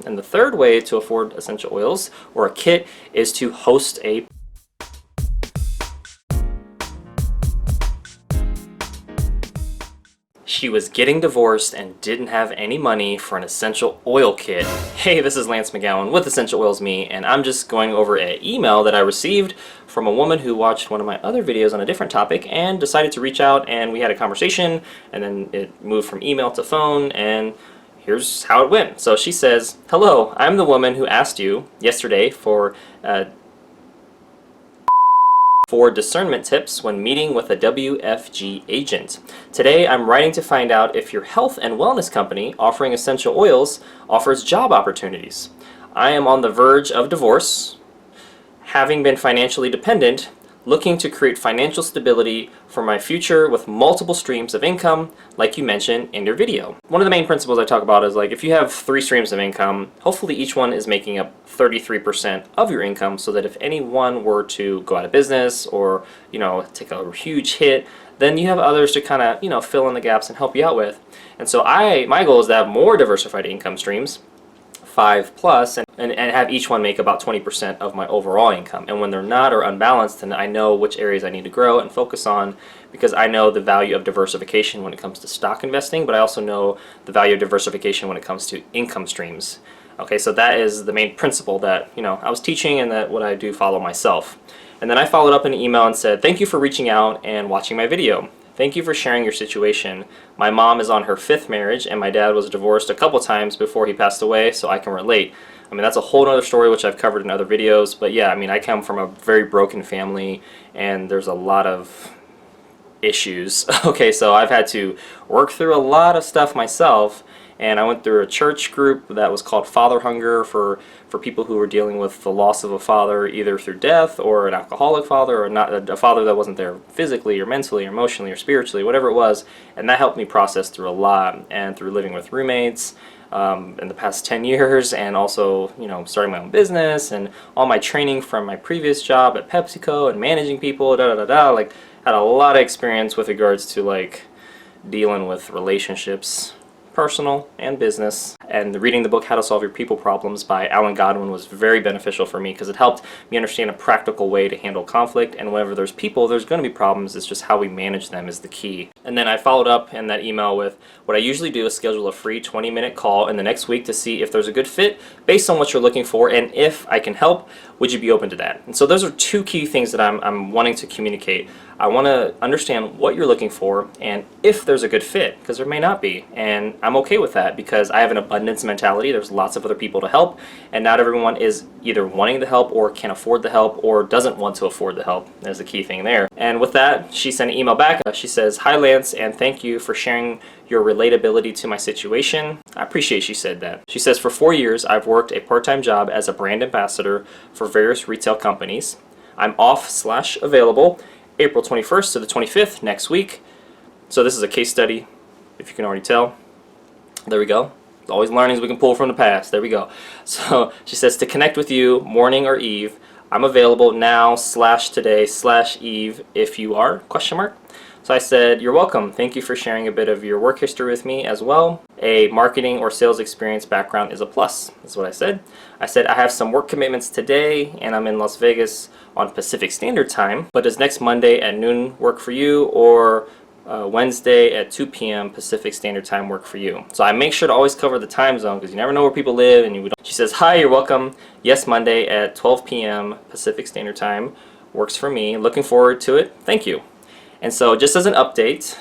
And the third way to afford essential oils or a kit is to host a She was getting divorced and didn't have any money for an essential oil kit. Hey, this is Lance McGowan with Essential Oils Me, and I'm just going over an email that I received from a woman who watched one of my other videos on a different topic and decided to reach out, and we had a conversation, and then it moved from email to phone, and here's how it went. So she says, "Hello, I'm the woman who asked you yesterday for discernment tips when meeting with a WFG agent. Today I'm writing to find out if your health and wellness company offering essential oils offers job opportunities. I am on the verge of divorce, having been financially dependent, looking to create financial stability for my future with multiple streams of income, like you mentioned in your video." One of the main principles I talk about is like if you have 3 streams of income, hopefully each one is making up 33% of your income, so that if any one were to go out of business or, take a huge hit, then you have others to kind of, fill in the gaps and help you out with. And so my goal is to have more diversified income streams, 5 plus, and have each one make about 20% of my overall income. And when they're not or unbalanced, then I know which areas I need to grow and focus on, because I know the value of diversification when it comes to stock investing, but I also know the value of diversification when it comes to income streams. Okay, so that is the main principle that I was teaching, and that what I do follow myself. And then I followed up in an email and said, "Thank you for reaching out and watching my video. Thank you for sharing your situation. My mom is on her 5th marriage, and my dad was divorced a couple times before he passed away, so I can relate." I mean, that's a whole other story which I've covered in other videos, but yeah, I mean, I come from a very broken family, and there's a lot of issues. Okay, so I've had to work through a lot of stuff myself, and I went through a church group that was called Father Hunger for people who were dealing with the loss of a father, either through death or an alcoholic father, or not a father that wasn't there physically or mentally or emotionally or spiritually, whatever it was. And that helped me process through a lot, and through living with roommates in the past 10 years, and also starting my own business, and all my training from my previous job at PepsiCo and managing people, like had a lot of experience with regards to like dealing with relationships, personal and business. And reading the book How to Solve Your People Problems by Alan Godwin was very beneficial for me, because it helped me understand a practical way to handle conflict. And whenever there's people, there's going to be problems. It's just how we manage them is the key. And then I followed up in that email with what I usually do is schedule a free 20-minute call in the next week to see if there's a good fit based on what you're looking for, and if I can help, would you be open to that? And so those are 2 key things that I'm wanting to communicate. I want to understand what you're looking for and if there's a good fit, because there may not be. And I'm okay with that, because I have an abundance mentality. There's lots of other people to help, and not everyone is either wanting the help or can afford the help or doesn't want to afford the help. There's the key thing there. And with that, she sent an email back. She says, "Hi Lance, and thank you for sharing your relatability to my situation." I appreciate she said that. She says, "For 4 years, I've worked a part-time job as a brand ambassador for various retail companies. I'm off/available April 21st to the 25th next week." So this is a case study, if you can already tell. There we go. Always learnings we can pull from the past. There we go. So she says, "To connect with you morning or eve, I'm available now/today/eve if you are, question mark." So I said, "You're welcome. Thank you for sharing a bit of your work history with me as well. A marketing or sales experience background is a plus." That's what I said. I said, "I have some work commitments today, and I'm in Las Vegas on Pacific Standard Time, but does next Monday at noon work for you, or Wednesday at 2 p.m. Pacific Standard Time work for you?" So I make sure to always cover the time zone, because you never know where people live, and She says, "Hi, you're welcome. Yes, Monday at 12 p.m. Pacific Standard Time works for me. Looking forward to it. Thank you." And so just as an update,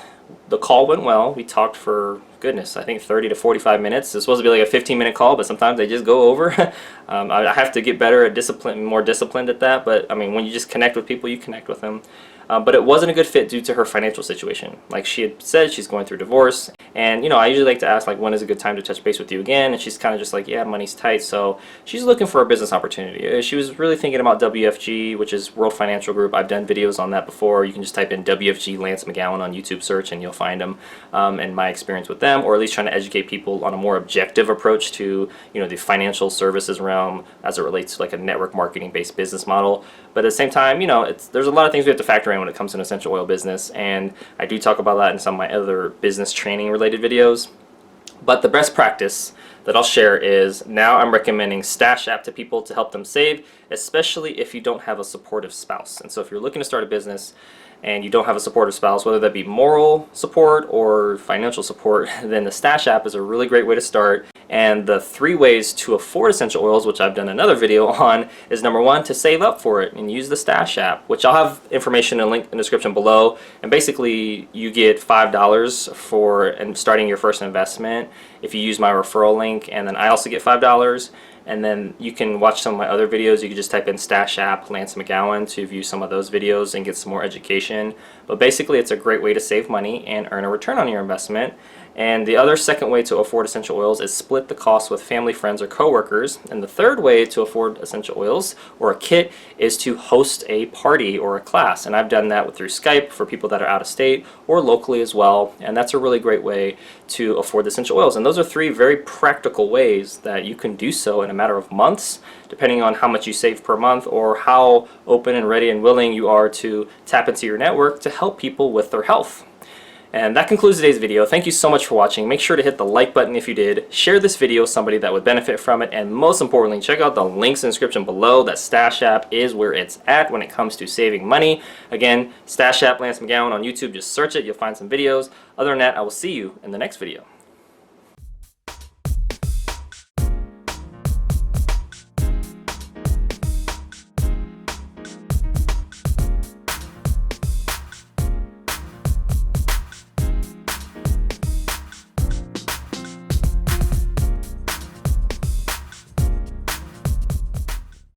the call went well. We talked for, goodness, I think 30 to 45 minutes. It's supposed to be like a 15-minute call, but sometimes they just go over. I have to get better at more disciplined at that. But I mean, when you just connect with people, you connect with them. But it wasn't a good fit due to her financial situation. Like she had said, she's going through divorce. And I usually like to ask, like, when is a good time to touch base with you again? And she's kind of just like, yeah, money's tight. So she's looking for a business opportunity. She was really thinking about WFG, which is World Financial Group. I've done videos on that before. You can just type in WFG Lance McGowan on YouTube search and you'll find them, and my experience with them, or at least trying to educate people on a more objective approach to, the financial services realm as it relates to like a network marketing based business model. But at the same time, there's a lot of things we have to factor in when it comes to an essential oil business, and I do talk about that in some of my other business training related videos. But the best practice that I'll share is now I'm recommending Stash App to people to help them save, especially if you don't have a supportive spouse. And so if you're looking to start a business and you don't have a supportive spouse, whether that be moral support or financial support, then the Stash App is a really great way to start. And the 3 ways to afford essential oils, which I've done another video on, is number 1, to save up for it and use the Stash App, which I'll have information and link in the description below. And basically you get $5 for starting your first investment if you use my referral link, and then I also get $5. And then you can watch some of my other videos. You can just type in Stash App Lance McGowan to view some of those videos and get some more education. But basically it's a great way to save money and earn a return on your investment. And the other second way to afford essential oils is split the cost with family, friends, or coworkers. And the third way to afford essential oils or a kit is to host a party or a class. And I've done that through Skype for people that are out of state or locally as well. And that's a really great way to afford the essential oils. And those are 3 very practical ways that you can do so in a matter of months, depending on how much you save per month or how open and ready and willing you are to tap into your network to help people with their health. And that concludes today's video. Thank you so much for watching. Make sure to hit the like button if you did. Share this video with somebody that would benefit from it. And most importantly, check out the links in the description below. That Stash App is where it's at when it comes to saving money. Again, Stash App Lance McGowan on YouTube. Just search it. You'll find some videos. Other than that, I will see you in the next video.